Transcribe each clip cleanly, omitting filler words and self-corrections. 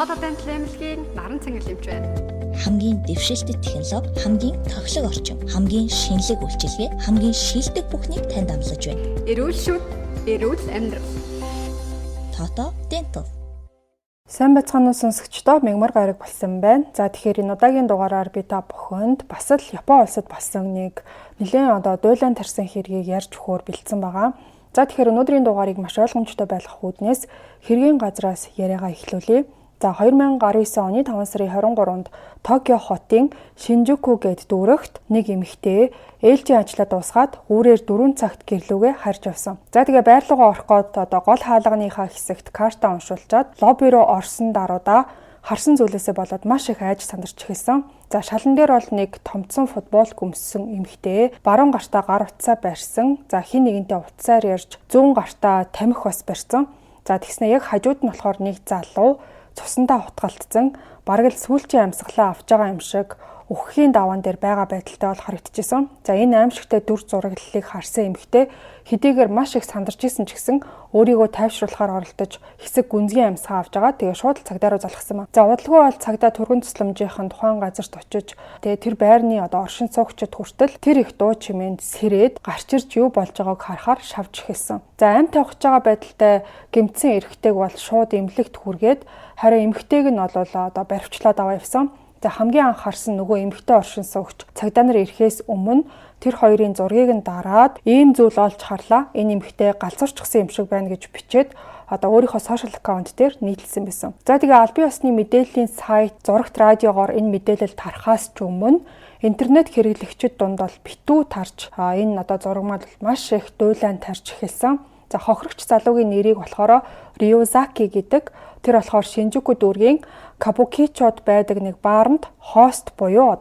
одоогийн төлөөллийн наран цэнгэл эмч байна. Хамгийн дэвшилтэт технологи, хамгийн тоглог орчин, хамгийн шинэлэг үйлчилгээ, хамгийн шилдэг бүхнийг танд амлаж байна. Эрүүл шүд, эрүүл амьдрал. Тото Dental. Сайн байцгаана уу сонсогчдоо, мегмар гараг болсон байна. За тэгэхээр энэ удаагийн дугаараар би та бүхэнд бас л Япон улсад болсон нэг нэлээд дуйлан тарсан хэргийг ярьж өгөхөөр бэлдсэн байгаа. За тэгэхээр өнөөдрийн дугаарыг маш ойлгомжтой байлгах үүднээс хэргийн газраас яриагаа эхлүүлье. За 2019 оны 5 сарын 23-нд Токио хотын Шинжуку гээд дүүрэгт нэг эмэгтэй ээлжийн ажлаа дуусгаад үүрээр 4 цагт гэрлүүгээ харж авсан. За тэгээ байрлуугаа орох гээд гол хаалганыхаа хэсэгт карта уншуулчаад лобби руу орсон даруйда харсан зүйлээсээ болоод маш их айж сандарч эхэлсэн. За шалан дээр бол нэг томцсон футбол гүмссэн эмэгтэй баруун гартаа гар утсаа барьсан. За хин нэгэнтэй утсаар ярьж зүүн гартаа тамхи бас барьсан. За тэгснэ яг хажууд нь болохоор нэг залуу цусандаа утгалтсан бараг л сүүлчийн амьсгалаа авч байгаа юм шиг үхэхийн даваан дээр байгаа байдалтай бол харагдчихсан. За энэ аимшигтай дүр зураглалыг харсан эмэгтэй хэдийгээр маш их сандарч исэн ч гэсэн өөрийгөө тайвшруулахаар оролдож хэсэг гүнзгий амьсгаа авч байгаа. Тэгээ шууд цагдаа руу залгасан ба. За удалгүй бол цагдаа түргэн тусламжийн тухайн газарт очиж тэгээ тэр байрны оршин суугчид хүртэл тэр их дуу чимээнд сэрээд гарч ирж юу болж байгааг харахаар шавж эхэлсэн. За амт явж байгаа байдалтай гэмтсэн эрэгтэйг бол шууд эмнэлэгт хүргээд харин эмэгтэйг нь бол баривчлаад аваа явсан. За хамгийн анх харсан нөгөө эмэгтэй оршин суугч цагдаа нар ирэхээс өмнө тэр хоёрын зургийг нь дараад ийм зүйл олж харлаа. Энэ эмэгтэй галзуурчсан юм шиг байна гэж бичээд өөрийнхөө сошиал аккаунт дээр нийтлсэн байсан. За тэгээ албан ёсны мэдээллийн сайт, зурагт радиогоор энэ мэдээлэл тарахаас ч өмнө интернет хэрэглэгчид дунд бол битүү тарж энэ зурагмад маш их дуйлан тарж эхэлсэн. За хохирогч залуугийн нэрийг болохоор Ryuzaki гэдэг. Тэр болохоор Шинжуку дүүргийн Кабукичод байдаг нэг бааранд хост буюу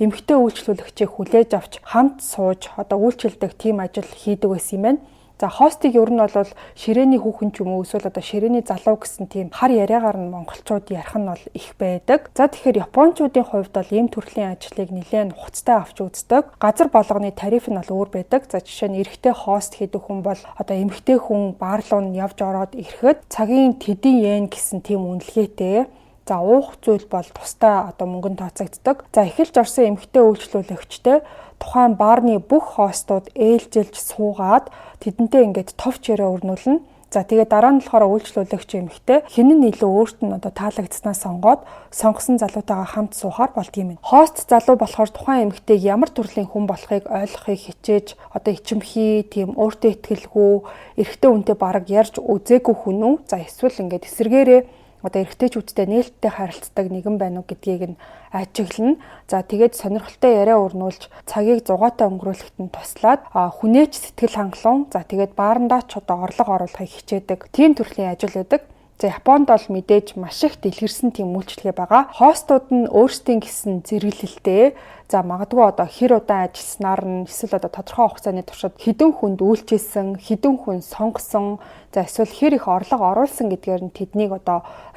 эмэгтэй үйлчлүүлэгчийг хүлээж авч хамт сууж үйлчлдэг тийм ажил хийдэг байсан юм байна. За хостыг ер нь бол ширээний хүүхэн ч юм уу эсвэл ширээний залуу гэсэн тийм хар яриагаар нь монголчууд ярих нь бол их байдаг. За тэгэхээр японочдын хувьд бол ийм төрлийн ажлыг нэлээд нухацтай авч үздэг. Газар болгоны тариф нь бол өөр байдаг. За жишээ нь эрэгтэй хост хийдэг хүн бол эмэгтэй хүн баарлуу нь явж ороод ирэхэд цагийн тэдэн йен гэсэн тийм үнэлгээтэй. За уух зүйл бол тусдаа мөнгөнд тооцогддог. За эхэлж орсон эмэгтэй үйлчлүүлэгчтэй тухайн баарны бүх хостууд ээлжилж суугаад тэдэнтэй ингээд товч яриа өрнүүлнэ. За тэгээ дараа нь болохоор үйлчлүүлэгч эмэгтэй хэн нь илүү өөрт нь таалагдсанаа сонгоод сонгосон залуутайгаа хамт суухаар болд юм. Хост залуу болохоор тухайн эмэгтэйг ямар төрлийн хүн болохыг ойлгохыг хичээж ичимхий, тийм өөртөө итгэлгүй, эрэгтэй хүнтэй бараг ярьж үзээгүй хүн үү? За эсвэл ингээд эсэргээрээ эрэгтэйчүүдтэй нээлттэй харилцдаг нэгэн байна уу гэдгийг нь ажиглана. За тэгээд сонирхолтой яриа өрнүүлж цагийг зугаатай өнгөрүүлэхэд нь туслаад хүнээч сэтгэл хангалуун. За тэгээд баарандаа ч орлого оруулахыг хичээдэг тийм төрлийн ажил байдаг. За Японд бол мэдээж маш их дэлгэрсэн тийм үйлчлэгээ байгаа. Хостууд нь өөрсдийн гэсэн зэрэглэлтэй. За магадгүй хэр удаан ажилласнаар нь эсвэл тодорхой хугацааны туршид хэдэн хүнд үйлчилсэн, хэдэн хүн сонгосон, за эсвэл хэр их орлого оруулсан гэдгээр нь тэднийг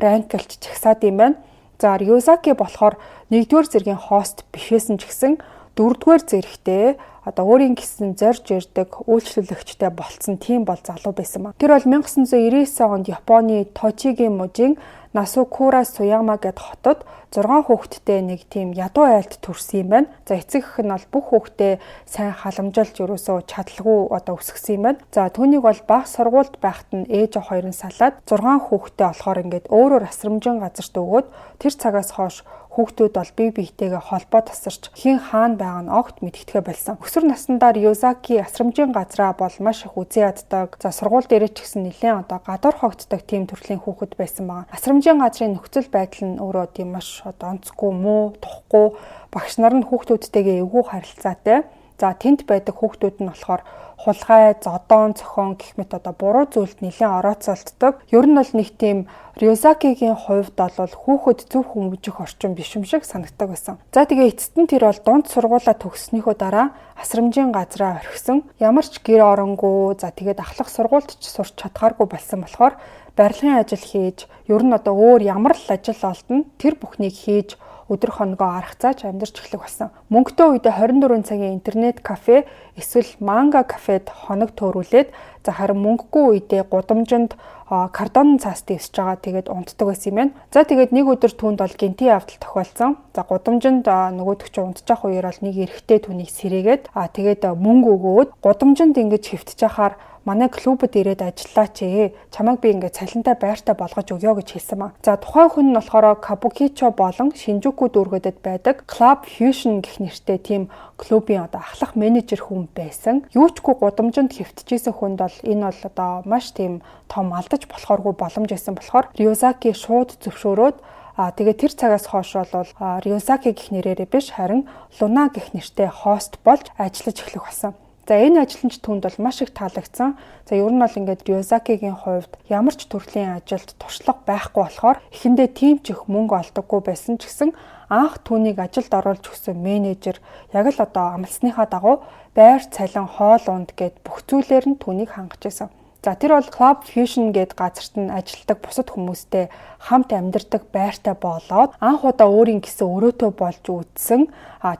ранклж чагсаад юм байна. За Ryuzaki болохоор 1-р зэргийн хост бишээсэн ч гэсэн 4-р зэрэгтэй өөрийн гэсэн зорж ирдэг үйлчлүүлэгчтэй болцсон тийм бол залуу байсан ба. Тэр бол 1999 онд Японы Точигийн мужийн Насукура Суяма гэд хотод 6 хүүхэдтэй нэг тийм ядуу айлд төрсөн юм байна. За эцэг эх нь бол бүх хүүхдээ сайн халамжилж ерөөсөө чадлагүй өсгсөн юм байна. За түүнийг бол бага сургуульд байхад нь ээж хоёр нь салаад 6 хүүхэдтэй болохоор ингээд өөрөөр асрамжин газарт өгөөд тэр цагаас хойш хүүхдүүд бол бие биетэйгээ холбоо тасарч хэн хаана байгаа нь огт мэддэхээ болсон. Өсвөр насндаа Ryuzaki асрамжийн газраа бол маш их үзий яддаг. За сургууль дээрээ ч гэсэн нэлээд гадуур хогддог тийм төрлийн хүүхэд байсан байгаа. Асрамжийн газрын нөхцөл байдал нь өөрөө тийм маш онцгүй, муу, тухгүй, багш нар нь хүүхдүүдтэйгээ эвгүй харилцаатай. За тэнд байдаг хүүхдүүд нь болохоор хулгай, зодоон, цохон гэх мэт буруу зүйлд нэлээд орооцолддог. Ер нь бол нэг тийм Ryuzaki-гийн хувьд бол хүүхэд зөв хүмүүжих орчин биш юм шиг санагддаг байсан. За тэгээ эцэст нь тэр бол дунд сургуулаа төгссөнийхөө дараа асрамжийн газраа орхисон. Ямар ч гэр оронгүй, за тэгээд ахлах сургуульд ч сурч чадхааргүй болсон болохоор барилгын ажил хийж, ер нь өөр ямар л ажил олдно тэр бүхнийг хийж өдөр хоногоо арга зааж амьдарч эхлэх болсон. Мөнгөтэй үедээ 24 цагийн интернет кафе эсвэл манга кафед хоног төөрүүлээд харин мөнгөгүй үедээ гудамжинд картонын цаас дэвсэж байгаа тэгээд унтдаг байсан юм байна. За тэгээд нэг өдөр түүнд бол гинти явдал тохиолдсон. За гудамжинд нөгөөдөг чинь унтж явах үеэр бол нэг эрэгтэй түүнийг сэрээгээд тэгээд мөнгө өгөөд гудамжинд ингэж хэвтэж яхаар манай клубд ирээд ажиллаа чи. Чамайг би ингээд цалинтай байртай болгож өгөө гэж хэлсэн маа. За тухайн хүн нь болохоор Кабукичо болон Шинжуку дүүргэдэд байдаг Club Fusion гэх нэртэй тийм клубын ахлах менежер хүн байсан. Юучгүй гудамжинд хэвтчихсэн хүнд бол энэ бол маш тийм том алдаж болохооргүй боломж байсан болохоор Ryuzaki шууд зөвшөөрөөд тэгээд тэр цагаас хойш бол Ryuzaki гэх нэрээрээ биш харин Luna гэх нэртэй хост болж ажиллаж эхлэх болсон. За энэ ажилтнч түнд бол маш их таалагдсан. За ер нь бол ингээд Ryuzaki-гийн хувьд ямар ч төрлийн ажилд туршлага байхгүй болохоор эхэндээ тийм ч их мөнгө олдоггүй байсан ч гэсэн анх түүнийг ажилд оруулж өгсөн менежер яг л амлсныхаа дагуу байр цалин хоол унд гэд бүх зүйлээр нь түүнийг хангаж байсан. За тэр бол Club Fusion гээд газарт нь ажилладаг бусад хүмүүстэй хамт амьдардаг байртай болоод анх удаа өөрийн гэсэн өрөөтөө болж үдсэн.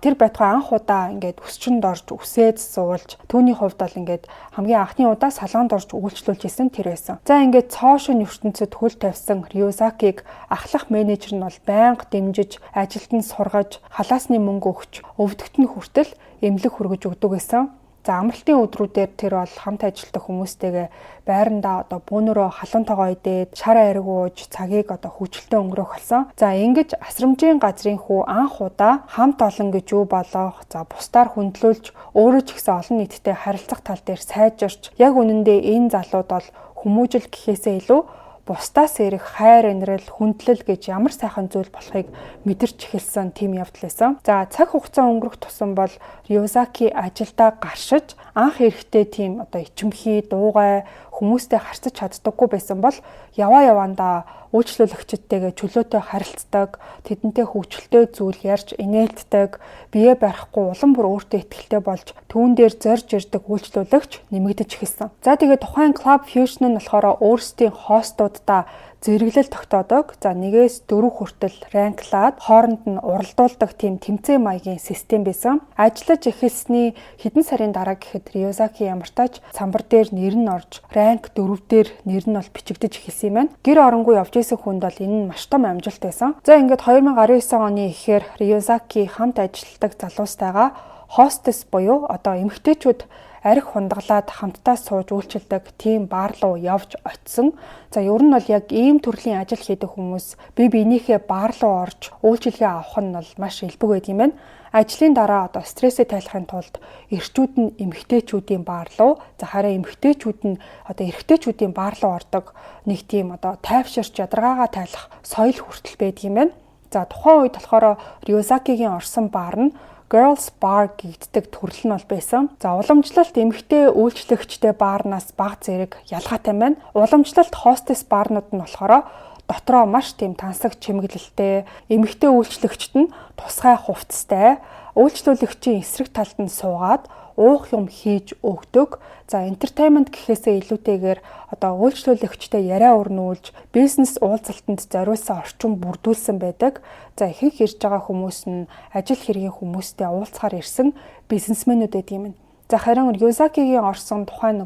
Тэр байтугай анх удаа ингээд өсчөнд орж үсээд суулж түүний хувьд бол ингээд хамгийн анхны удаа салганд орж үйлчлүүлж исэн тэр байсан. За ингээд цоошин ертөнцид хөл тавьсан Ryuzaki-г ахлах менежер нь бол байнга дэмжиж, ажилд нь сургаж, халаасны мөнгө өгч, өвдөгт нь хүртэл эмнэлэг хүргэж өгдөг байсан. За амралтын өдрүүдээр тэр бол хамт ажилладаг хүмүүстэйгээ байрандаа бөөнөрөө халуунтойгоо идээд шар айраг ууж цагийг хөвчлөлтөө өнгөрөх болсон. За ингэж асрамжийн газрын хүү анх удаа хамт олон гэж юу болох, за бусдаар хүндлүүлж өөрөө ч гэсэн олон нийттэй харилцах тал дээр сайжирч яг үнэндээ энэ залууд бол хүмүүжил гэхээсээ илүү бусдаас ирэх хайр инрэл хүндлэл гэж ямар сайхан зүйл болохыг мэдэрч эхэлсэн тийм явдал байсан. За цаг хугацаа өнгөрөх тусам бол Ryuzaki ажилдаа гаршиж анх эрэхтэй тийм ичимхий дуугай хүмүүстэй харьцаж чаддаггүй байсан бол явандаа үйлчлүүлэгчдтэйгээ чөлөөтэй харилцдаг, тэдэнтэй хөвгчлөлтэй зүйл ярьж инээлддэг, бие барихгүй улам бүр өөртөө ихтэй болж түүн дээр зорж ирдэг үйлчлүүлэгч нэмэгдэж эхэлсэн. За тэгээд тухайн Club Fusion нь болохоор өөрсдийн хостуудаа зэрэглэл тогтоодог. За 1-4 хүртэл ранклаад хооронд нь уралдуулдаг тийм тэмцээн маягийн систем байсан. Ажиллаж эхэлсний хэдэн сарын дараа гэхэд Ryuzaki ямартаач самбар дээр нэр нь орж ранк 4 дээр нэр нь бол бичигдэж эхэлсэн юм байна. Гэр оронгүй явж исэн хүнд бол энэ нь маш том амжилт байсан. За ингээд 2019 оны эхээр Ryuzaki хамт ажилладаг залуустайгаа хостес буюу эмэгтэйчүүд арх хундаглаад хамтдаа сууж үйлчилдэг тийм бар руу явж очисон. За ер нь бол яг ийм төрлийн ажил хийдэг хүмүүс бие биенийхээ бар руу орж үйлчилгээ авах нь бол маш элбэг байд юм байна. Ажлын дараа стрессээ тайлахын тулд эрчүүд нь эмэгтэйчүүдийн бар руу, за харин эмэгтэйчүүд нь эрэгтэйчүүдийн бар руу ордог нэг тийм тайвширч ядаргаагаа тайлах соёл хүртэл байдаг юм байна. За тухайн үед болохоор Ryuzaki-гийн орсон бар нь Girls Bar гэгддэг төрөл нь бол байсан. За уламжлалт эмэгтэй үйлчлэгчтэй баарнаас бага зэрэг ялгаатай байна. Уламжлалт хостес баарнууд нь болохоор дотроо маш тийм тансаг чимэглэлтэй, эмэгтэй үйлчлэгчт нь тусгай хувцастай, үйлчлүүлэгчийн эсрэг талд нь суугаад уух юм хийж өгдөг. За entertainment гэхээсээ илүүтэйгээр үйлчлүүлэгчтэй яриа өрнүүлж бизнес уулзалтанд зориулсан орчин бүрдүүлсэн байдаг. За ихэнх ирж байгаа хүмүүс нь ажил хэргийн хүмүүстэй уулзахаар ирсэн бизнесмэнүүд байдаг юм. За харин Ryuzaki-гийн орсон тухайн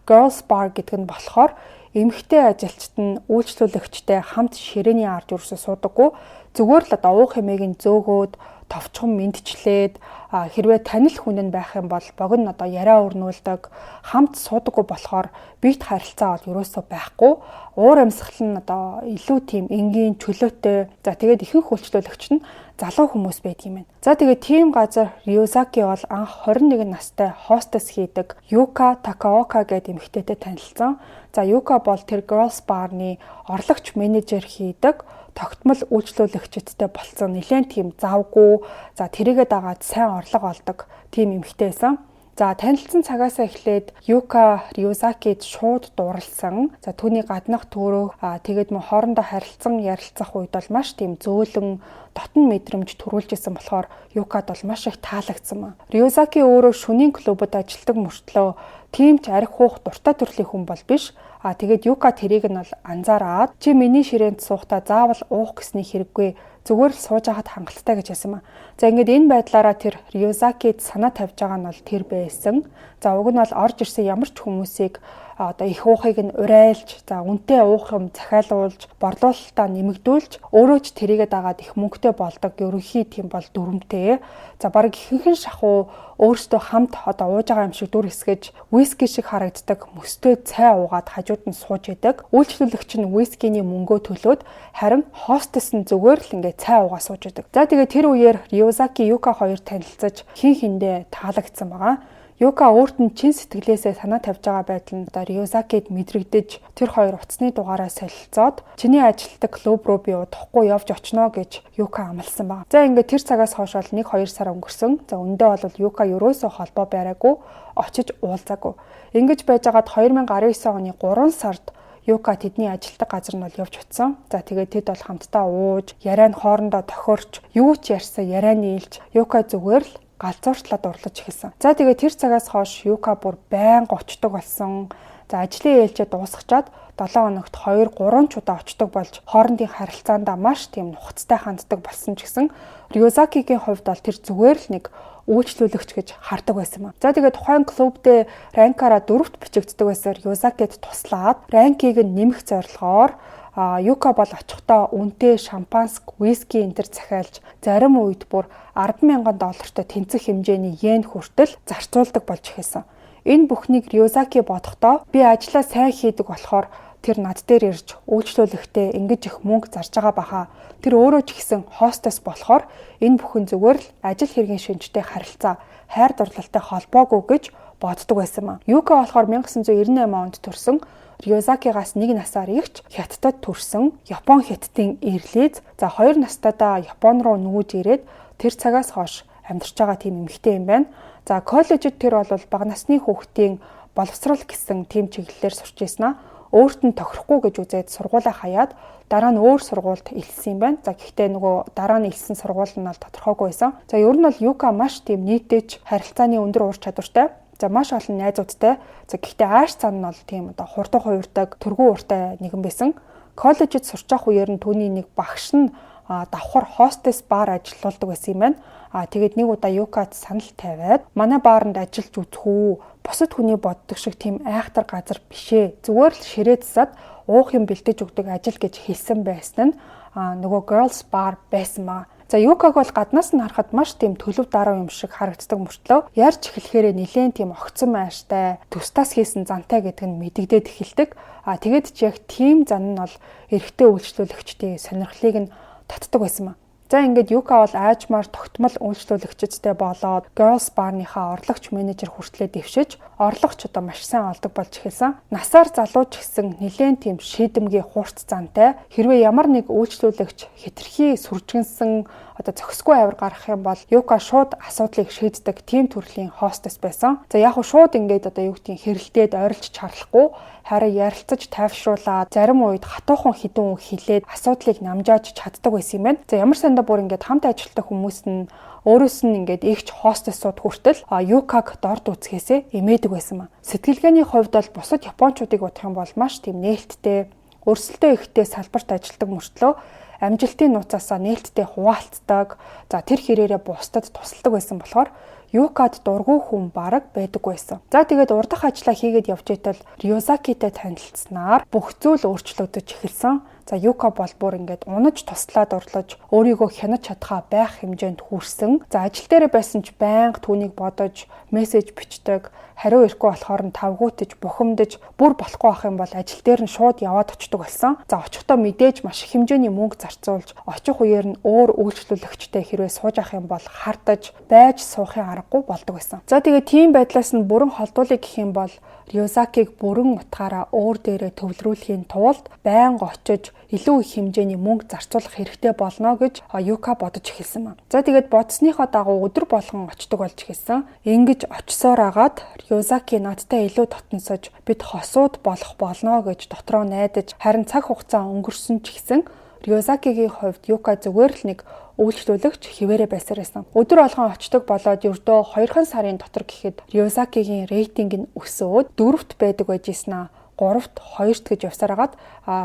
Girls Bar гэдэг нь болохоор эмэгтэй ажилчид нь үйлчлүүлэгчтэй хамт ширээний ард юусоо суудаггүй. Зүгээр л уух хэмээг нь зөөгөөд товчхон мэдчлээд хэрвээ танил хүн нь байх юм бол богино яриа өрнүүлдэг, хамт суудаггүй болохоор бит харилцаа бол ерөөсөө байхгүй. Уур амьсгал нь илүү тийм энгийн чөлөөтэй. За тэгээд ихэнх үйлчлүүлэгч нь залуу хүмүүс байдаг юм байна. За тэгээд тийм газар Ryuzaki бол анх 21 настай хостес хийдэг Yuka Takaoka гэдэг эмэгтэйтэй танилцсан. За Yuka бол тэр Girls Bar-ны орлогч менежер хийдэг. Тогтмол үйлчлүүлэгчдтэй болсон нэлээд тийм завгүй, за тэрийгээ дагаад сайн орлого олдог тийм эмэгтэй байсан. За танилцсан цагаасаа эхлээд Yuka Ryuzaki-д шууд дурлсан. За түүний гаднах төөрөө тэгээд хоорондоо харилцан ярилцах үед бол маш тийм зөөлөн дотн мэдрэмж төрүүлж исэн болохоор Юкад бол маш их таалагдсан маа. Рёзаки өөрөө шөнийн клубуд ажилладаг мөртлөө тийм ч арх хуух дуртай төрлийн хүн бол биш. Тэгээд Юка тэрийг нь бол анзаараад чи миний ширээнд суухдаа заавал уух гэсний хэрэггүй, зүгээр л сууж байхад хангалттай гэж хэлсэн маа. За ингээд энэ байдлаараа тэр Рёзакид санаа тавьж байгаа нь бол тэр байсан. За уг нь бол орж ирсэн ямар ч хүмүүсийг одоо их уухыг нь урайлж, за үнтэй уух юм захиалуулж, борлуулалтаа нэмэгдүүлж, өөрөө ч тэрийгээ дагаад их мөнгөтэй болдог ерөнхий тийм бол дүрмтэй. За бараг ихэнхэн шахуу өөрсдөө хамт одоо ууж байгаа юм шиг дүр хэсгэж, виски шиг харагддаг мөстэй цай уугаад хажууд нь сууж идэг. Үйлчлүүлэгч нь вискиний мөнгөө төлөөд харин хостес нь зүгээр л ингээд цай уугаа сууж идэг. За тэгээд тэр үеэр Рёзаки Юка хоёр танилцаж хин хиндэ таалагдсан байгаа. Юка өөрт нь чин сэтгэлээсээ санаа тавьж байгаа байдал нь одоо Рёзакид мэдрэгдэж тэр хоёр утасны дугаараа солилцоод чиний ажилтдаг клуб руу би удахгүй явж очно гэж Юка амласан байна. За ингээд тэр цагаас хойш бол 1-2 сар өнгөрсөн. За үндэ бол Юка ерөөсөө холбоо байгаагүй, очиж уулзаагүй. Ингэж байж байгаад 2019 оны 3 сард Юка тэдний ажилтдаг газар нь бол явж утсан. За тэгээд тэд бол хамтдаа ууж, яриа нь хоорондоо тохирч, юу ч ярьсан яриа нийлж, Юка зүгээр л галзуурчлаад урлаж эхэлсэн. За тэгээд тэр цагаас хойш Юка бүр байнга очдог болсон. За ажлын ээлжээ дуусгачаад 7 хоногт 2-3 ч удаа очдог болж хоорондын харилцаандаа маш тийм нухацтай ханддаг болсон ч гэсэн Рёзакигийн хувьд бол тэр зүгээр л нэг үйлчлүүлэгч гэж хардаг байсан юм. За тэгээд тухайн клуб дээр ранкаараа 4-т бичигддэг байсан Рёзакид туслаад ранкийг нь нэмэх зорилгоор Юка бол очихдоо үнэтэй шампанск, виски энтер захиалж зарим үед бүр $10,000 тэнцэх хэмжээний йен хүртэл зарцуулдаг болж эхэлсэн. Энэ бүхнийг Рёзаки бодохдоо би ажлаа сайн хийдэг болохоор тэр над дээр ирж үйлчлүүлэхдээ ингэж их мөнгө зарж байгаа баха. Тэр өөрөө ч гэсэн хостес болохоор энэ бүхэн зүгээр л ажил хэргийн шинжтэй харилцаа, хайр дурлалтай холбоогүй гэж боддог байсан маа. Юка болохоор 1998 онд төрсөн. Рёзакигаас 1 насаар ихч Хятадд төрсэн Япон хятадын эрлийз. За 2 настайдаа Япон руу нүүж ирээд тэр цагаас хойш амьдарч байгаа тийм эмэгтэй юм байна. За коллежид тэр бол бага насны хүүхдийн боловсрал гэсэн тийм чиглэлээр сурч ирсэн. Өөрт нь тохирохгүй гэж үзээд сургуулаа хаяад дараа нь өөр сургуульд илсэн юм байна. За гэхдээ нөгөө дараа нь илсэн сургууль нь бол тодорхойгүй байсан. За ер нь бол Юка маш тийм нийтэйч харилцааны өндөр ур чадвартай. За маш олон найзуудтай. За гэхдээ ааш цан нь бол тийм одоо хурдан хуурдаг, төргүү уртай нэгэн байсан. Коллежид сурч явах үеэр нь түүний нэг багш нь давхар хостес бар ажиллаулдаг байсан юм байна. Тэгээд нэг удаа Юкад санал тавиад манай бааранд ажиллаж үзэх үү? Бусад хүний боддог шиг тийм айхтар газар бишээ. Зүгээр л ширээ засаад уух юм бэлдэж өгдөг ажил гэж хэлсэн байсан нь нөгөө girls bar байсан маа. За Юкаг бол гаднаас нь харахад маш тийм төлөв даруй юм шиг харагддаг мөртлөө ярьж эхлэхээр нэлээд тийм огцон майштай, тустаас хийсэн зантай гэдэг нь мэдэгдээд эхэлдэг. Тэгээд ч яг тийм зан нь бол эрэгтэй үйлчлүүлэгчдийн сонирхлыг нь татдаг байсан маа. За ингээд Юка бол аажмаар тогтмол үйлчлүүлэгчдтэй болоод Girls Bar-ныхаа орлогч менежер хүртлээр дэвшиж, орлогч одоо маш сайн олдог болж эхэлсэн. Насаар залуу ч гэсэн нэлээд тийм шийдэмгий хуурц зантай. Хэрвээ ямар нэг үйлчлүүлэгч хэтэрхий сүржгэнсэн одоо зохисгүй авир гарах юм бол Юка шууд асуудлыг шийддэг тийм төрлийн хостес байсан. За яг нь шууд ингээд одоо юу гэдгийг хэрэлдээд ойрлж чарлахгүй харин ярилцаж тайвшруулаад зарим үед хатуухан хідэн үг хэлээд асуудлыг намжааж чаддаг байсан юм байна. За ямар сандаа бүр ингээд хамт ажилладаг хүмүүс нь өөрөөс нь ингээд ихч хостесууд хүртэл Юкаг дорд үзэхээсээ эмээдэг байсан маа. Сэтгэлгээний хувьд бол бусад японочдыг бодох юм бол маш тийм нээлттэй, өрсөлдөө ихтэй салбарт ажилладаг мөртлөө амжилтын нууцаасаа нээлттэй хуваалцдаг. За тэр хэрээрээ бусдад тусалдаг байсан болохоор Юкад дургүй хүн бараг байдаггүй байсан. За тэгээд урдах ажлаа хийгээд явж байтал Рёзакитэй танилцсанаар бүх зүйл өөрчлөгдөж эхэлсэн. За Юка бол бүр ингээд унаж туслаад урлаж өөрийгөө хянаж чадхаа байх хэмжээнд хүрсэн. За ажил дээр байсан ч байнга түүнийг бодож мессеж бичдэг. Хариу ирэхгүй болохоор нь тавгуутж, бухимдаж, бүр болохгүй ах юм бол ажил дээр нь шууд яваад очдог болсон. За очихдоо мэдээж маш их хэмжээний мөнгө зарцуулж, очих үеэр нь өөр үйлчлүүлэгчтэй хэрвээ сууж авах юм бол хартаж, байж суухын аргагүй болдог байсан. За тэгээд тийм байдлаас нь бүрэн холдуулъя гэх юм бол Рёзакиг бүрэн утгаараа өөр дээрээ төвлөрүүлэхийн тулд байнга очиж илүү их хэмжээний мөнгө зарцуулах хэрэгтэй болно гэж Юка бодож эхэлсэн юм. За тэгээд бодсныхоо дагуу өдөр болгон очдог болж эхэлсэн. Ингэж очисоор агаад Рёзаки надтай илүү дотносож бид хосууд болох болно гэж дотроо найдаж харин цаг хугацаа өнгөрсөн ч гэсэн Рёзакигийн хувьд Юка зүгээр л нэг үйлчлүүлэгч хിവэрэ байсаар байсан. Өдөр болгон очдог болоод ердөө 2 сарын дотор гэхэд Рёзакигийн рейтинг нь өсөөд 4-т байдаг байж ийсэн. 3-т 2-т гэж явсаар хагаад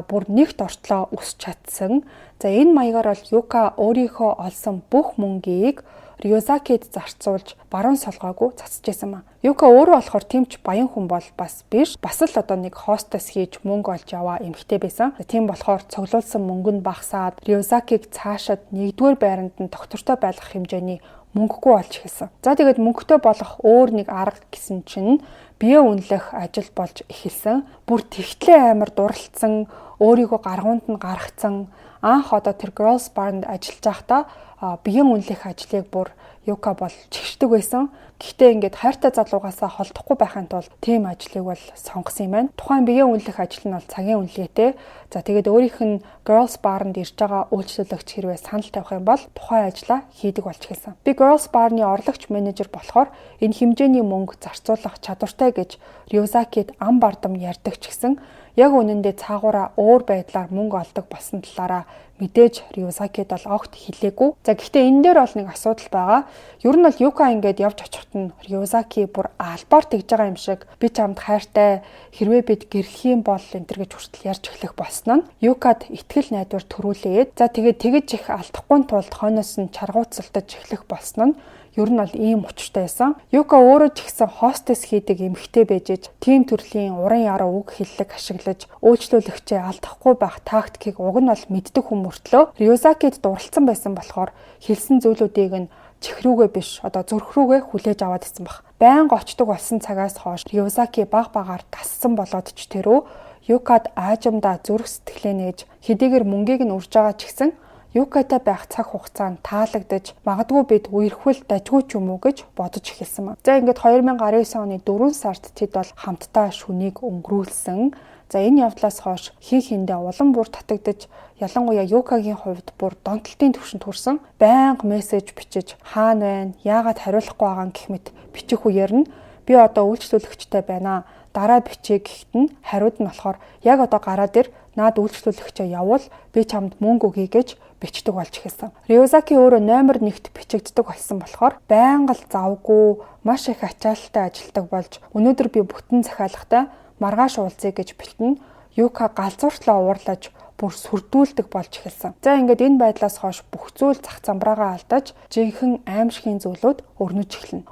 бүр нэгт ортлоо өсч чадсан. За энэ маягаар бол Юка өөрийнхөө олсон бүх мөнгийг Рёзакид зарцуулж баруун солгоогүй цацжсэн маа. Юка өөрөө болохоор тэмч баян хүн бол бас биш. Бас л одоо нэг хостес хийж мөнгө олж яваа эмэгтэй байсан. Тийм болохоор цуглуулсан мөнгө нь багасаад Рёзакиг цаашид 1-р байранд нь доктортой байлгах хэмжээний мөнгөгүй болж эхэлсэн. За тэгээд мөнгөтэй болох өөр нэг арга гэсэн чинь бие үнэлэх ажил болж эхэлсэн. Бүр тэгтлээ амар дурлцсан, өөрийгөө гаргуунд нь гаргацсан. Анх одоо тэр Girls Bar-нд ажиллаж байхдаа биеийн үнэлэх ажлыг бүр Юка бол чигшдэг байсан. Гэхдээ ингээд хайртай залуугаасаа холдохгүй байхын тулд тийм ажлыг бол сонгосон юм байна. Тухайн биеийн үнэлэх ажил нь бол цагийн үнэлгээтэй. За тэгээд өөрийнх нь Girls Bar-нд ирж байгаа үйлчлүүлэгч хэрвээ санал тавих юм бол тухайн ажлаа хийдэг болж эхэлсэн. Би Girls Bar-ны орлогч менежер болохоор энэ хэмжээний мөнгө зарцуулах чадвартай гэж Рёзакид ам бардам ярьдаг ч гэсэн яг үнэндээ цаагаараа өөр байдлаар мөнгө олдог болсон талаараа мэдээж Рёзакид бол огт хэлээгүй. За гэхдээ энэ дээр бол нэг асуудал байгаа. Ер нь бол Юка ингээд явж очихт нь Рёзаки бүр албаар тэгж байгаа юм шиг би чамд хайртай хэрвээ бид гэрлэх юм бол энэ төр гэж хүртэл ярьж эхлэх болсон нь Юкад итгэл найдвар төрүүлээд за тэгээд тэгж их алдахгүй тулд хойноос нь чаргууцалтаж эхлэх болсон нь ер нь бол ийм учиртай байсан. Юка өөрөө ч ихсэн хостес хийдэг эмэгтэй байжээж тийм төрлийн уран яруу үг хэллэг ашиглаж үйлчлүүлэгчээ алдахгүй байх тактикийг уг нь бол мэддэг хүн мөртлөө Рёзакид дурлцсан байсан болохоор хэлсэн зүйлүүдийг нь чихрүүгээ биш одоо зүрх рүүгээ хүлээж аваад ирсэн баг. Байнга очдог болсон цагаас хойш Рёзаки баг багаар тассан болоод ч тэрөө Юкад аажимдаа зүрх сэтгэлээ нээж хэдийгээр мөнгийг нь урж байгаа ч гэсэн Юкатай байх цаг хугацаанд таалагдаж магадгүй бид үерхвэл дажгүй ч юм уу гэж бодож эхэлсэн маа. За ингээд 2019 оны 4 сард тэд бол хамтдаа шүнийг өнгөрүүлсэн. За энэ явдлаас хойш хин хиндэ улам бүр татагдж ялангуяа Юкагийн хувьд бүр донтолтын түвшинд хүрсэн. Байнга мессеж бичиж хаана байна, яагаад хариулахгүй байгаа гэх мэт бичих үеэр нь би одоо үйлчлүүлэгчтэй байна. Дараа бичээ гэхэд нь хариуд нь болохоор яг одоо гараад ир наад үйлчлүүлэгчээ явуул би чамд мөнгө өгье гэж бичдэг болж эхэлсэн. Рёзаки өөрөө номер 1-т бичигддэг болсон болохоор байнга л завгүй маш их ачаалттай ажилдаг болж өнөөдөр би бүтэн захиалгатай маргааш уулзъя гэж бэлтэн Юка галзууртлаа уурлаж бүр сүрдүүлдэг болж эхэлсэн. За ингээд энэ байдлаас хойш бүх зүйл зах замбраагаа алдаж жинхэнэ аимшигын зүйлүүд өрнөж эхэлнэ.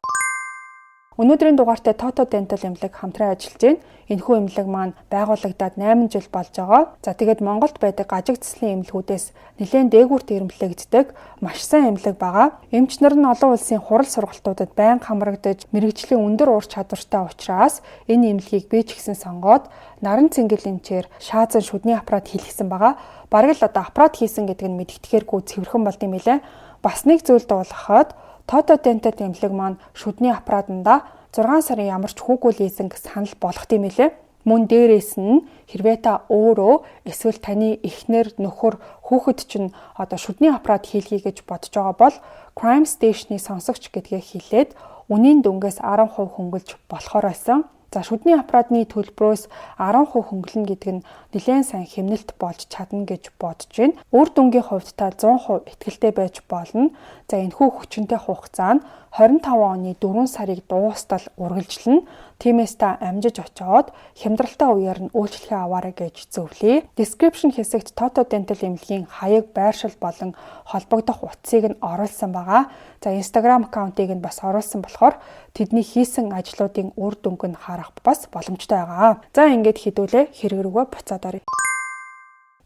Өнөөдрийн дугаартай Toto Dental эмнэлэг хамтран ажиллаж байна. Энэхүү эмнэлэг маань байгуулагдаад 8 жил болж байгаа. За тэгээд Монголд байдаг гажиг цэслийн эмнэлгүүдээс нэлээд дээгүүрт эрэмблэгддэг маш сайн эмнэлэг байгаа. Эмч нар нь олон улсын хурал сургалтуудад байнга хамрагдаж мэрэгжлийн өндөр ур чадвартай учраас энэ эмнэлгийг би ч гэсэн сонгоод наран цэнгэл эмчээр шаазан шүдний аппарат хийлгэсэн байгаа. Бараг л одоо аппарат хийсэн гэдэг нь мэддэхээргүй цэвэрхэн болд юм билээ. Бас нэг зүйл дуулахад Toto Dental эмнэлэг маань шүдний аппаратанда 6 сарын ямар ч хүүгүй лизинг санал болгох юм билээ. Мөн дээрээс нь хэрвээ та өөрөө эсвэл таны эхнэр, нөхөр, хүүхэд чинь одоо шүдний аппарат хийлгэе гэж бодож байгаа бол Crime Station-ы сонсогч гэдгээ хэлээд үнийн дүнгээс 10% хөнгөлж болохоор байсан. За шүдний аппаратны төлбөрөөс 10% хөнгөлнө гэдэг нь нэлээд сайн хэмнэлт болж чадна гэж бодож байна. Үр дүнгийн хувьд та 100% итгэлтэй байж болно. За энэхүү хүчинтэй хугацаа нь 25 оны 4 сарыг дуустал үргэлжлэнэ. Тиймээс та амжиж очоод хямдралтай үеэр нь үйлчлэгээ аваарай гэж зөвлөе. Description хэсэгт Toto Dental эмнэлгийн хаяг, байршил болон холбогдох утсыг нь оруулсан байгаа. За Instagram аккаунтыг нь бас оруулсан болохоор тэдний хийсэн ажлуудын үр дүнг нь харах бас боломжтой байгаа. За ингээд хэдүүлээ хэрэг рүүгээ буцаад оръё.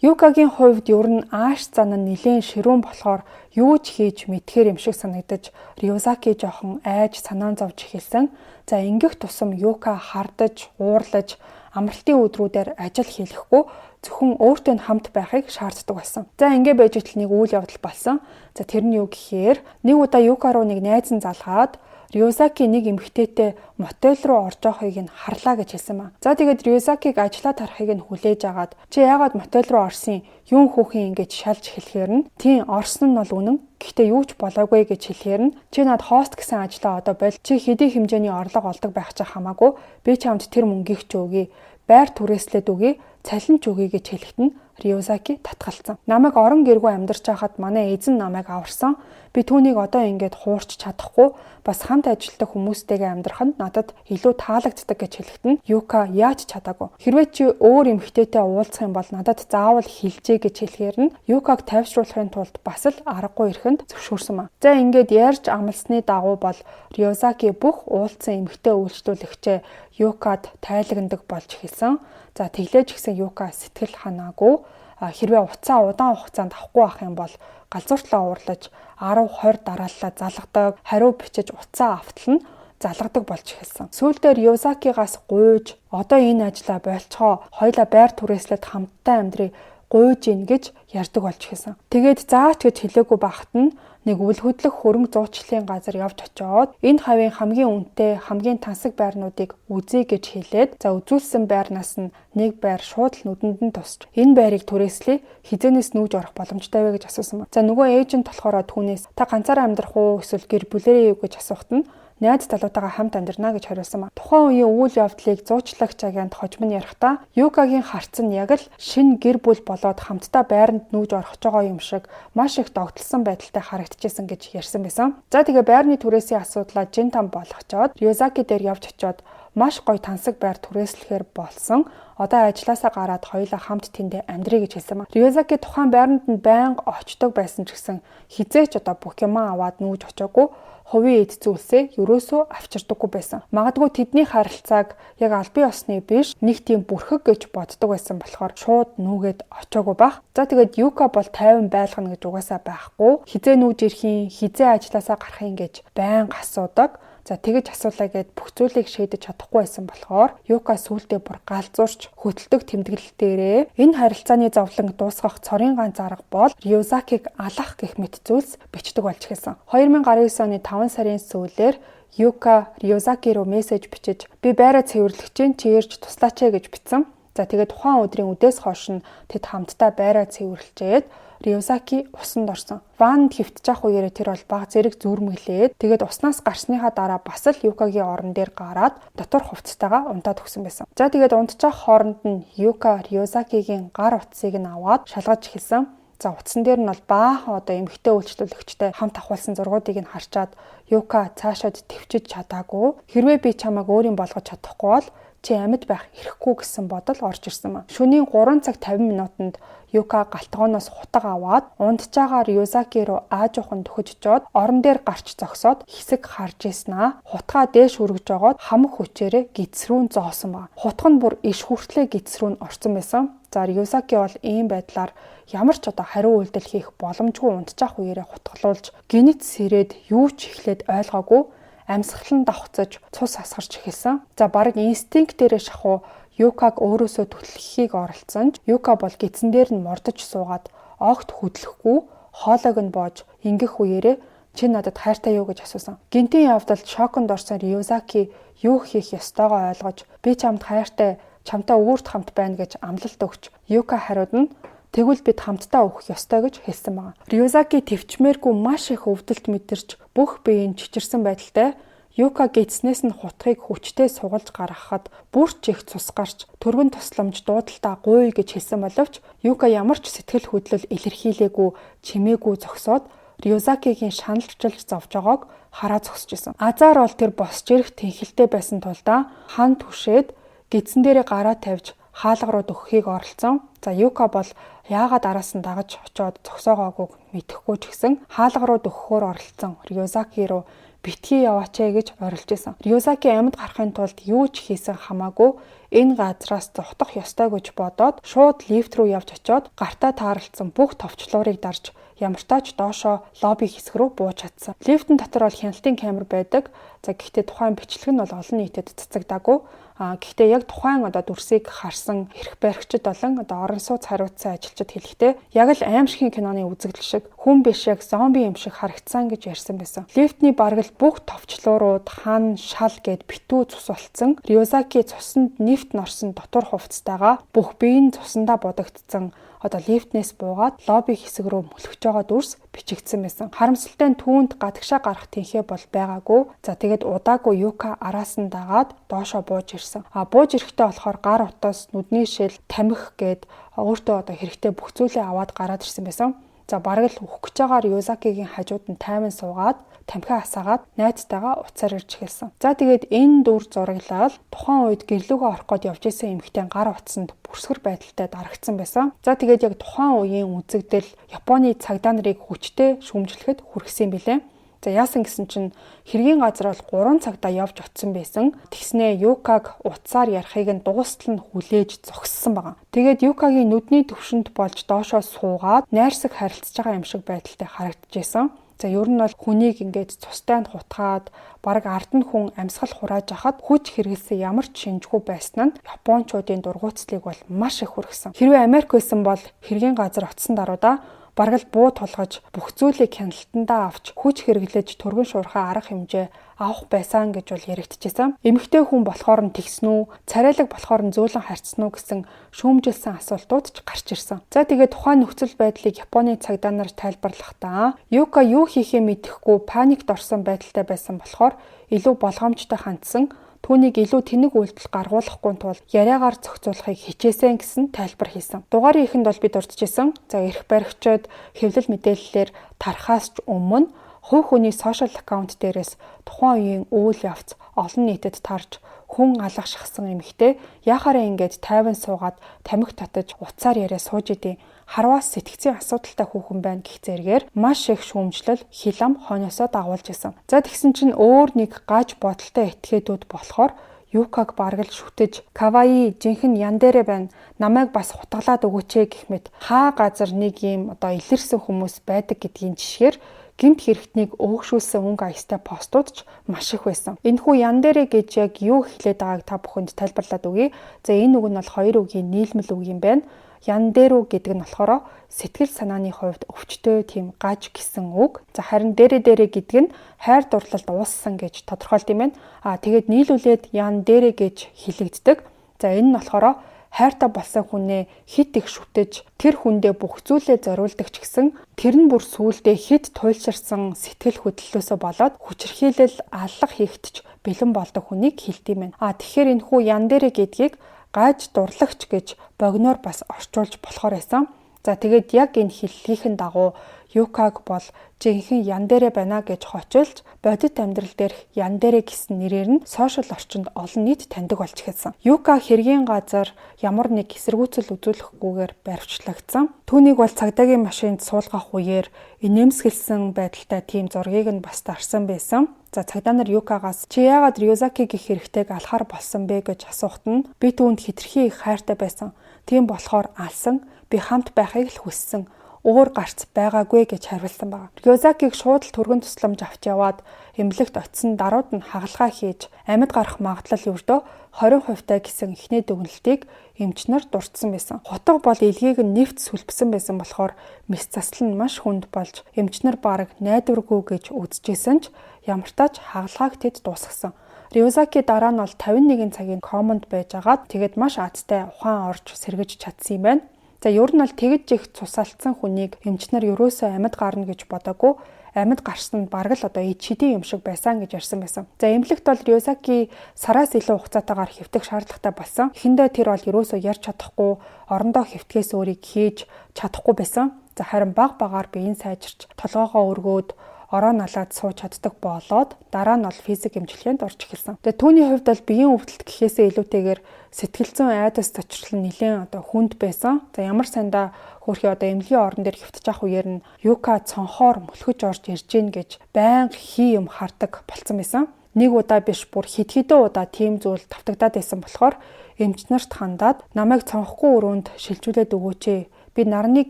Юкагийн хувьд ер нь ааш зан нь нэлээд ширүүн болохоор юу ч хийж мэдхээр юм шиг санагдаж Рёзаки жоохон айж санаан зовж эхэлсэн. За ингэх тусам Юка хардаж, уурлаж, амралтын өдрүүдээр ажил хийлгэхгүй зөвхөн өөртөө хамт байхыг шаарддаг байсан. За ингэ байж итл нэг үйл явдал болсон. За тэр нь юу гэхээр нэг удаа Юка руу нэг найз нь залгаад Рёзаки нэг эмэгтэйтэй мотель руу орж явахыг нь харлаа гэж хэлсэн ба. За тэгээд Рёзакиг ажлаа тарахыг нь хүлээж агаад чи яагаад мотель руу орсон юм хүүхэн ингэж шалж хэлэхээр нь тийм орсон нь бол үнэн. Гэхдээ юу ч болоогүй гэж хэлэхээр нь чи над хост гэсэн ажлаа одоо боль чи хэдий хэмжээний орлого олдог байх ч хамаагүй би чамд тэр мөнгийг ч өгье. Байр түрээслээд өгье. Цалин ч өгье гэж хэлэхэд нь Рёзаки татгалзсан. Намайг орон гэргүй амьдарч байхад манай эзэн намайг аварсан. Би түүнийг одоо ингээд хуурч чадахгүй, бас хамт ажилладаг хүмүүстэйгээ амьдрах нь надад илүү таалагддаг гэж хэлэхэд нь Юка яаж чадаагүй. Хэрвээ чи өөр эмэгтэйтэй уулзах юм бол надад заавал хэлжээ гэж хэлэхээр нь Юкаг тайвшруулахын тулд бас л аргагүй ирэхэнд зөвшөөрсөн маа. За ингээд ярьж амлсны дагуу бол Рёзаки бүх уулзсан эмэгтэй үйлчлүүлэгчээ Юкад тайлагнадаг болж эхэлсэн. За тэглээж гисэн Юка сэтгэл ханаагүй. Хэрвээ уцаа удаан хугацаанд авахгүй байх юм бол галзууртлаа уурлаж 10-20 дарааллаа залгадаг, хариу бичиж уцаа автал нь залгадаг болж эхэлсэн. Сүүлдээ Рёзакигаас гуйж одоо энэ ажлаа болцохоо хоёлаа байр түрээслээд хамтдаа амьдрий гуйж ийн гэж ярьдаг болж эхэлсэн. Тэгээд заач гэж хэлээгүй байхад нь нэг үл хөдлөх хөрөнгө зуучлалын газар явж очиод энэ хавийн хамгийн үнэтэй, хамгийн тансаг байрнуудыг үзье гэж хэлээд за үзүүлсэн байрнаас нь нэг байр шууд л нүдэнд нь тусч энэ байрыг түрээслэе хизэнээс нүүж орох боломжтой вэ гэж асуусан ба. За нөгөө эйжент болохоор түүнээс та ганцаараа амьдрах уу эсвэл гэр бүлэрээ юу гэж асуухад нь найз залуутайгаа хамт амьдрнаа гэж хариулсан ба. Тухайн үеийн үйл явдлыг зуучлагч агент хожим нь ярихдаа Юкагийн харц нь яг л шинэ гэр бүл болоод хамтдаа байранд нүүж орох байгаа юм шиг маш их догтлсон байдалтай харагдчихсэн гэж ярьсан байсан. За тэгээ байрны түрээсийн асуудлаа жин там болгочоод Рёзаки дээр явж очиод маш гоё тансаг байр түрээслэхээр болсон. Одоо ажилласаа гараад хоёулаа хамт тэндээ амьдрий гэж хэлсэн ба. Рёзаки тухайн байранд нь байнга очдог байсан ч гэсэн хизээч одоо бүх юм аваад нүүж очоогүй. Хувийн эд зүйлсээ ерөөсөө авчирдаггүй байсан. Магадгүй тэдний харилцааг яг албан ёсны биш нэг тийм бүрхэг гэж боддог байсан болохоор шууд нүгээд очоогүй байх. За тэгээд Юка бол 50 байлгана гэж угаасаа байхгүй. Хизээ нүүж ирэхин, хизээ ажилласаа гарахын гэж байнга асуудаг. За тэгэж асуулаа гэд бүх зүйлийг шийдэж чадахгүй байсан болохоор Юка сүултээ бүр галзуурч хөдөлдөг тэмдэглэлтээрээ энэ харилцааны зовлон дуусгах цорын ганц арга бол Рёзакиг алах гэх мэт зүйлс бичдэг болж эхэлсэн. 2019 оны 5 сарын сүүлээр Юка Рёзаки руу мессеж бичиж би байраа цэвэрлэх чинь чи ирж туслаач гэж бичсэн. За тэгээд тухайн өдрийн үдээс хойш нь тэд хамтдаа байраа цэвэрлжээд Рёзаки усанд орсон. Ванд хөвтж явах үеэрээ тэр бол баг зэрэг зүрмэглээд тэгээд уснаас гарсныхаа дараа бас л Юкагийн орон дээр гараад дотор хувцастайгаа унтаад өгсөн байсан. За тэгээд унтчих хооронд нь Юка Рёзакигийн гар утсыг нь аваад шалгаж эхэлсэн. За утсан дээр нь бол баахан одоо эмэгтэй үйлчлүүлэгчтэй хамт ахуулсан зургуудыг нь харчаад Юка цаашаад төвчж чадаагүй. Хэрвээ би чамайг өөрийн болгож чадахгүй бол чи амьд байх эрхгүй гэсэн бодол орж ирсэн маа. Шөнийн 3 цаг 50 минутанд Юка галтгооноос хутга аваад унтжаагаар Рёзаки руу аажуухан төхөж жоод орон дээр гарч зогсоод хэсэг харж ийснаа хутгаа дээш үргэж жогоод хамаг хүчээрээ гидсрүүн зоосон ба. Хутга нь бүр иш хүртлээ гидсрүүн орсон байсан. За Рёзаки бол ийм байдлаар ямар ч одоо хариу үйлдэл хийх боломжгүй унтжаах үеэрээ хутгалуулж гинэт сэрээд юу ч эхлээд ойлгоогүй амьсгалан давхцаж цус асгарч эхэлсэн. За баг инстинктээрээ шахуу Юкаг өөрөөсөө түлхэхийг оролцсон ч Юка бол гидсэн дээр нь мордож суугаад огт хөдлөхгүй хоолойг нь боож ингэх үеэрээ чи надад хайртай юу гэж асуусан. Гинтийн явдалд шоконд орсон Рёзаки юу хийх ёстойгоо ойлгож би чамд хайртай, чамтай өвөрт хамт байна гэж амлалт өгч Юка хариуд нь тэгвэл бид хамтдаа өгөх ёстой гэж хэлсэн байна. Рёзаки төвчмээргүй маш их өвдөлт мэдэрч бүх биеийн чичирсэн байдалтай Юка гидснээс нь хутгийг хүчтэй сугалж гаргахад бүр ч их цус гарч төргөн тусламж дуудалтаа гуй гэж хэлсэн боловч Юка ямар ч сэтгэл хөдлөл илэрхийлээгүй чимээгүй зогсоод Рёзакигийн шаналжилж зовж байгааг хараа зогсож исэн. Азар бол тэр босч ирэх тэнхэлтэй байсан тулдаа хан түшээд гидсэн дээрээ гараа тавьж хаалга руу дөхөхийг оролцсон. За Юка бол яагаад араас нь дагаж очоод зогсоогоогүй мэдэхгүй ч гэсэн хаалга руу дөхөхөөр оролцсон Рёзаки руу битгий яваач гэж орилж исэн. Рёзаки амьд гарахын тулд юу ч хийсэн хамаагүй энэ газраас зогтох ёстой гэж бодоод шууд лифт рүү явж очоод гартаа тааралцсан бүх товчлуурыг дарж ямартаач доошоо лобби хэсэг рүү бууж чадсан. Лифтэн дотор бол хяналтын камер байдаг. За гэхдээ тухайн бичлэг нь бол олон нийтэд цацагдаагүй. Гэхдээ яг тухайн одоо дүрсийг харсан эрх баригчид болон одоо орон сууц хариуцсан ажилчид хэлэхдээ яг л аимшигын киноны үзэгдэл шиг хүн биш яг зомби юм шиг харагдсан гэж ярьсан байсан. Лифтний баргал бүх товчлуурууд хан шал гэд битүү цус болцсон. Рёзаки цуснд нефт норсон дотор хувцастайгаа бүх бие нь цусандаа бодогдсон лифтнээс буугаад лобби хэсэг рүү мөлхөж байгаа дүрс бичигдсэн байсан. Харамсалтай нь түүнд гадагшаа гарах тэнхээ бол байгаагүй. За тэгээд удаагүй Юка араас нь дагаад доошоо бууж ирсэн. Бууж ирэхдээ болохоор гар утас, нүдний шил, тамхи гээд өөртөө хэрэгтэй бүх зүйлээ аваад гараад ирсэн байсан. За бараг л үхэх гэж байгаагаар Юзакигийн хажууд нь тайван суугаад тамхиа асаагаад найзтайгаа уцаар ирж эхэлсэн. За тэгээд энэ дүр зураглал тухайн үед гэрлүүгөө орох гээд явж исэн эмэгтэй гар утсанд бүрсгэр байдалтай дарагдсан байсан. За тэгээд яг тухайн үеийн үзэгдэл Японы цагдаа нарыг хүчтэй шүүмжлэхэд хүргэсэн билээ. За яасан гэсэн чинь хэргийн газар бол 3 цагтаа явж утсан байсан. Тэгснээ Юкаг утсаар ярихыг нь дуустал нь хүлээж зогссон байгаа. Тэгээд Юкагийн нүдний төвшөнд болж доошоо суугаад найрсаг харилцаж байгаа юм шиг байдалтай харагдчихсэн. За ер нь бол хүнийг ингээд цустай нь хутгаад бараг ард нь хүн амьсгал хурааж ахад хүч хэрэглэсэн ямар ч шинжгүй байсан нь Япончуудын дургуутслыг бол маш их хүргэсэн. Хэрвээ Америк байсан бол хэргийн газар очсон даруйда бараг л буу тулгаж бүх зүйлийг хяналтандаа авч хүч хэрэглэж түргэн шуурхаа арга хэмжээ авах байсан гэж бол яригдчихсэн. Эмэгтэй хүн болохоор нь тэгсэн үү, царайлаг болохоор нь зөөлөн харцсан уу гэсэн шүүмжилсэн асуултууд ч гарч ирсэн. За тэгээд тухайн нөхцөл байдлыг Японы цагдаа нар тайлбарлахдаа Юка юу хийхээ мэдэхгүй паникт орсон байдалтай байсан болохоор илүү болгоомжтой хандсан. Түүнийг илүү тэнэг үйлдэл гаргуулахгүй тул яриагаар зохицуулахыг хичээсэн гэсэн тайлбар хийсэн. Дугаарын эхэнд бол бид урдчихсан. За эрх баригчид хэвлэл мэдээллээр тарахаас ч өмнө хувь хүний сошиал аккаунт дээрээс тухайн үеийн үйл явц олон нийтэд тарж хүн алга шахсан эмэгтэй яхаараа ингээд тайван суугаад тамхи татаж уцаар яриа сууж идэв. Харваас сэтгцийн асуудалтай хүүхэн байна гэх зэргээр маш их шүүмжлэл хилам хойноосоо дагуулж исэн. За тэгсэн чинь өөр нэг гаж бодолтой этгээдүүд болохоор Юкаг бараг л шүтэж каваи жинхэнэ яндэрэ байна. Намайг бас хутгалаад өгөөч гэх мэт хаа газар нэг юм илэрсэн хүмүүс байдаг гэдгийн жишгээр гэмт хэрэгтнийг өөгшүүлсэн өнгө аястай постууд ч маш их байсан. Энэхүү яндэрэ гэж яг юу хэлээд байгааг та бүхэнд тайлбарлаад өгье. За энэ үг нь бол хоёр үгийн нийлмэл үг юм байна. Яндэрү гэдэг нь болохоор сэтгэл санааны хувьд өвчтөй тийм гаж гэсэн үг. За харин дээрэ гэдэг нь хайр дурлалд ууссан гэж тодорхойлд юм байна. Тэгээд нийлүүлээд яндэрэ гэж хэлэгддэг. За энэ нь болохоор хайртай болсон хүнээ хит их шүтэж тэр хүндээ бүх зүйлээ зориулдаг ч гэсэн тэр нь бүр сүулдэ хит туйлширсан сэтгэл хөдлөлөөсөө болоод хүчирхийлэл аллах хийгтч бэлэн болдог хүнийг хэлдэг юм байна. Тэгэхээр энэ хүү яндэрэ гэдгийг гаж дурлагч гэж богиноор бас орчуулж болохоор байсан. За тэгээд яг энэ хэллэгийн дагуу Юкаг бол жинхэнэ яндэрэ байна гэж хочилж бодит амьдрал дээрх яндэрэ гэсэн нэрээр нь сошиал орчинд олон нийт таньдаг болж эхэлсэн. Юка хэргийн газар ямар нэг эсэргүүцэл үзүүлэхгүйгээр баривчлагдсан. Түүнийг бол цагдаагийн машинд суулгах үеэр инээмсэглсэн байдалтай тийм зургийг нь бас дарсан байсан. За цагдаа нар Юкагаас чи яагаад Рюзаки гэх хэрэгтэйг алхаар болсон бэ гэж асуухт нь би түүнд хитрхи их хайртай байсан. Тийм болохоор алсан, би хамт байхыг л хүссэн. Өөр гарц байгаагүй гэж хариулсан байна. Рюзакиг шууд л түргэн тусламж авч яваад эмнэлэгт очисон даруйд нь хагалгаа хийж амьд гарах магадлал өрдөө 20% таа гэсэн ихний дүгнэлтийг эмчнэр дурдсан байсан. Хутга бол илгийг нь нэвт сүлбсэн байсан болохоор мэс заслал нь маш хүнд болж эмчнэр бараг найдваргүй гэж үзэжсэн ч ямартаач хагалгааг тэд дуусгасан. Рюзаки дараа нь бол 51 цагийн комонд байжгаад тэгээд маш азтай ухаан орж сэргэж чадсан юм байна. За ер нь бол тэгж их цусалцсан хүнийг эмчнэр ерөөсөө амьд гарна гэж бодоагүй. Амьд гарсан нь бараг л ичидийн юм шиг байсан гэж ярьсан байсан. За эмнэлэгт бол Рюзаки сараас илүү хугацаатаагаар хэвтэх шаардлагатай болсон. Эхэндээ тэр бол ерөөсөө ярьж чадахгүй, орондоо хэвтгэхээс өөрийг хийж чадахгүй байсан. За харин баг багаар биеийн сайжирч толгоогоо өргөөд ороо налаад сууж чаддаг болоод дараа нь бол физик эмчилгээнд орж эхэлсэн. Тэгээ түүний хувьд бол биеийн өвдөлт гэхээсээ илүүтэйгээр сэтгэл зүйн айдас зочрол нь нэлээд хүнд байсан. За ямар сандаа хөөрхий эмнэлгийн орон дээр хэвтэж авах үеэр нь Юка цонхоор мөлхөж орж ирж гин гэж байнга хий юм хардаг болцсон байсан. Нэг удаа биш бүр хэдэн удаа тийм зүйл тавтагдаад байсан болохоор эмчнэрт хандаад намайг цонхгүй өрөөнд шилжүүлээд өгөөч. Би нарны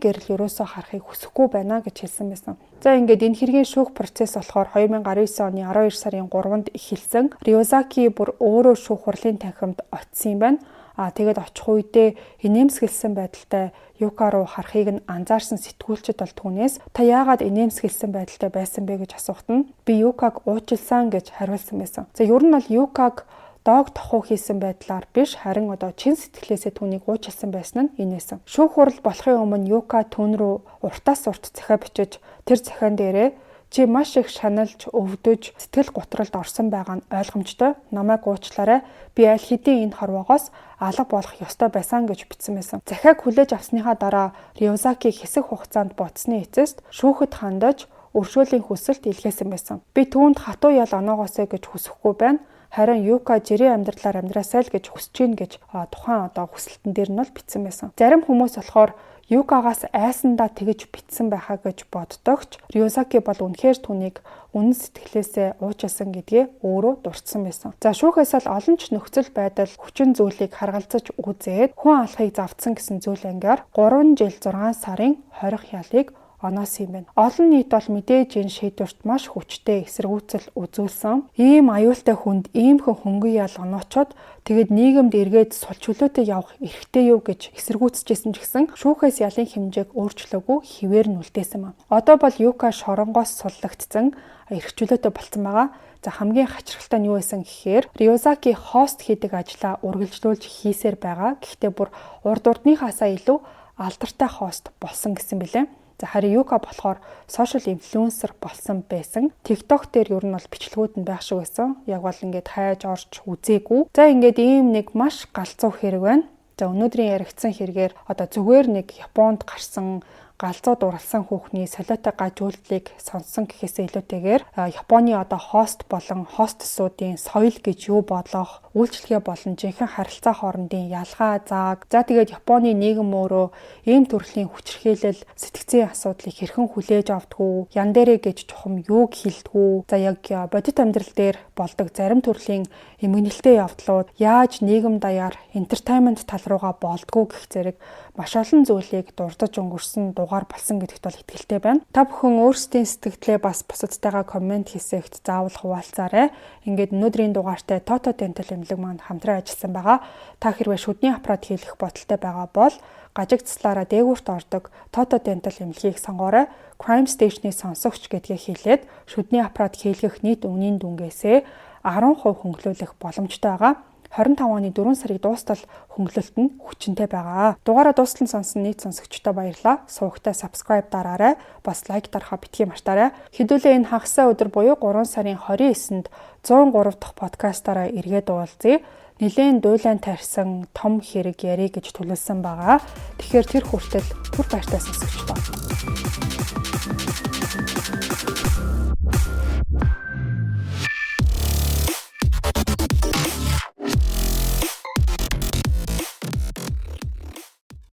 гэрэл ерөөсөө харахыг хүсэхгүй байна гэж хэлсэн байсан. За ингээд энэ хэргийн шүүх процесс болохоор 2019 оны 12 сарын 3-нд эхэлсэн. Рюзаки бүр өөрөө шүүх хурлын танхимд очсон юм байна. Тэгээд очих үедээ инээмсэглсэн байдалтай Юка руу харахыг нь анзаарсан сэтгүүлчид бол түүнээс та яагаад инээмсэглсэн байдалтай байсан бэ гэж асуухт нь би Юкаг уучлсан гэж хариулсан байсан. За ер нь бол Юкаг доог тохуу хийсэн байдлаар биш харин чин сэтгэлээсээ түүнийг уучлсан байсан нь энэ байсан. Шүүх хурал болохын өмнө Юка түүн рүү уртаас урт захиа бичиж тэр захиан дээрээ чи маш их шаналж өвдөж сэтгэл гутралд орсон байгаа нь ойлгомжтой. Намайг уучлаарай. Би аль хэдийн энэ хорвоогоос алга болох ёстой байсан гэж бичсэн байсан. Захиаг хүлээж авсныхаа дараа Рёзаки хэсэг хугацаанд бодсны эцэст шүүхэд хандаж өршөөлийн хүсэлт илгээсэн байсан. Би түүнд хатуу ял оноогоосэй гэж хүсэхгүй байна. Харин Юка жирийн амьдралаар амьдраасай л гэж хүсэж гин гэж тухайн хүсэлтэн дээр нь бол бичсэн байсан. Зарим хүмүүс болохоор Юкагаас айсандаа тэгж битсэн байхаа гэж боддогч Рёзаки бол үнэхээр түүнийг үнэн сэтгэлээсээ уучлсан гэдгээ өөрөө дурдсан байсан. За шүүхээс л олон ч нөхцөл байдал хүчин зүйлийг харгалзаж үзээд хүн алхахыг завдсан гэсэн зүйл ангиар 3 жил 6 сарын 20 ялыг оноос юм байна. Олон нийт бол мэдээж энэ шийдвэрт маш хүчтэй эсэргүүцэл үзүүлсэн. Ийм аюултай хүнд иймхэн хөнгөн ял оноочоод тэгээд нийгэмд эргээд сул чөлөөтэй явах эрхтэй юу гэж эсэргүүцэжсэн ч гэсэн шүүхээс ялын хэмжээг өөрчлөөгүй хിവэр нь үлдээсэн юм. Одоо бол Юка шоронгоос суллагдсан эрх чөлөөтэй болсон байгаа. За хамгийн хачирхалтай нь юу байсан гэхээр Рёзаки хост хийдэг ажлаа үргэлжлүүлж хийсээр байгаа. Гэхдээ бүр урд урдныхаасаа илүү алдартай хост болсон гэсэн билээ. За харин Юка болохоор сошиал инфлюенсер болсон байсан. TikTok дээр ер нь бол бичлэгүүд нь байх шиг байсан. Яг бол ингээд хайж орж үзээгүй. За ингээд ийм нэг маш галзуу хэрэг байна. За өнөөдрийн яригдсан хэрэгээр зүгээр нэг Японд гарсан галзуу дурлсан хүүхний солиотой гаж үйлдэлийг сонссон гэхээсээ илүүтэйгээр Японы хост болон хостсуудын соёл гэж юу бодлох, үйлчлэгээ болон жинхэнэ харилцаа хоорондын ялгаа зааг. За тэгээд Японы нийгэм өөрөө ийм төрлийн хүчирхийлэл, сэтгцийн асуудлыг хэрхэн хүлээж авдаггүй, ян дээрээ гэж чухам юуг хилдэггүй. За яг бодит амьдрал дээр болдог зарим төрлийн эмгэнэлтэй явдлууд яаж нийгэм даяар entertainment тал руугаа болдгоо гэх зэрэг маш олон зүйлийг дурдж өнгөрсөн дугаар болсон гэдэгт бол итгэлтэй байна. Та бүхэн өөрсдийн сэтгэлдээ бас бусадтайгаа комент хийсэгт заавал хуваалцаарай. Ингээд өнөөдрийн дугаартай Toto Dental эмнэлэг манд хамтран ажилласан байгаа. Та хэрвээ шүдний аппарат хийх бодолтой байгаа бол гажигдслаараа дээгүүрт ордог Toto Dental эмнэлгийг сонгоорой. Crime Station-ы сонсогч гэдгээ хэлээд шүдний аппарат хийлгэх нийт үнийн дүнгээсээ 10% хөнгөлүүлэх боломжтой байгаа. 25 оны 4 сарыг дуустал хөнгөлөлт нь хүчинтэй байгаа. Дугаараа дуустал сонсон нийт сонсогчдоо баярлалаа. Сувагтаа subscribe дараарай. Бас лайк дарахаа битгий мартаарай. Хэдүүлээ энэ хагасаа өдөр буюу 3 сарын 29-нд 103 дахь подкастаараа эргээд уулзъя. Нилээн дуйлан тарьсан том хэрэг ярих гэж төлөвлөсөн байгаа. Тэгэхээр тэр хүртэл түр баяртай сонсогчдоо.